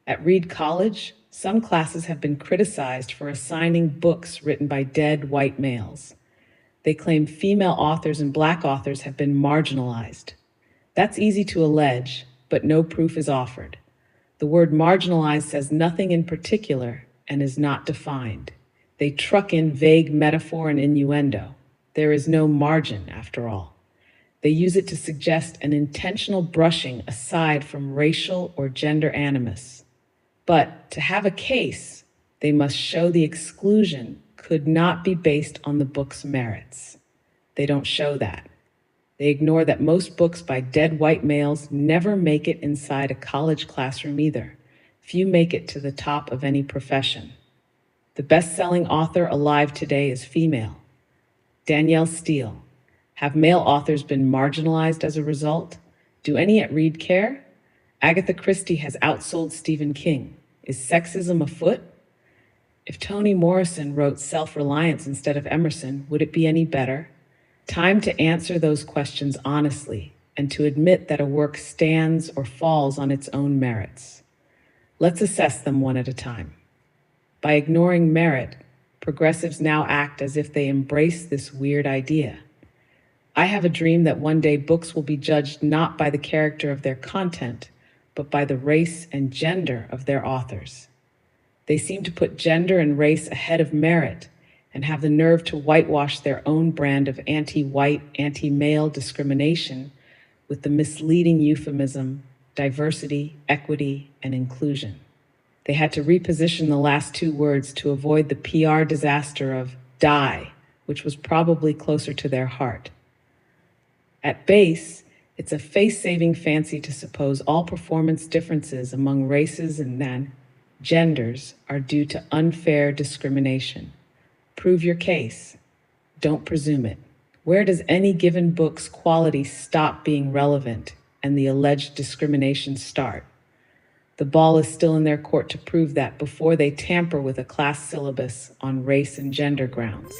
At Reed College, some classes have been criticized for assigning books written by dead white males. They claim female authors and black authors have been marginalized. That's easy to allege, but no proof is offered. The word marginalized says nothing in particular and is not defined. They truck in vague metaphor and innuendo. There is no margin, after all. They use it to suggest an intentional brushing aside from racial or gender animus. But to have a case, they must show the exclusion could not be based on the book's merits. They don't show that. They ignore that most books by dead white males never make it inside a college classroom either. Few make it to the top of any profession. The best-selling author alive today is female, Danielle Steele. Have male authors been marginalized as a result? Do any at Reed care? Agatha Christie has outsold Stephen King. Is sexism afoot? If Toni Morrison wrote Self-Reliance instead of Emerson, would it be any better? Time to answer those questions honestly and to admit that a work stands or falls on its own merits. Let's assess them one at a time. By ignoring merit, progressives now act as if they embrace this weird idea. I have a dream that one day books will be judged not by the character of their content, but by the race and gender of their authors. They seem to put gender and race ahead of merit and have the nerve to whitewash their own brand of anti-white, anti-male discrimination with the misleading euphemism diversity, equity, and inclusion. They had to reposition the last two words to avoid the PR disaster of die, which was probably closer to their heart. At base, it's a face-saving fancy to suppose all performance differences among races and then genders are due to unfair discrimination. Prove your case. Don't presume it. Where does any given book's quality stop being relevant and the alleged discrimination start? The ball is still in their court to prove that before they tamper with a class syllabus on race and gender grounds.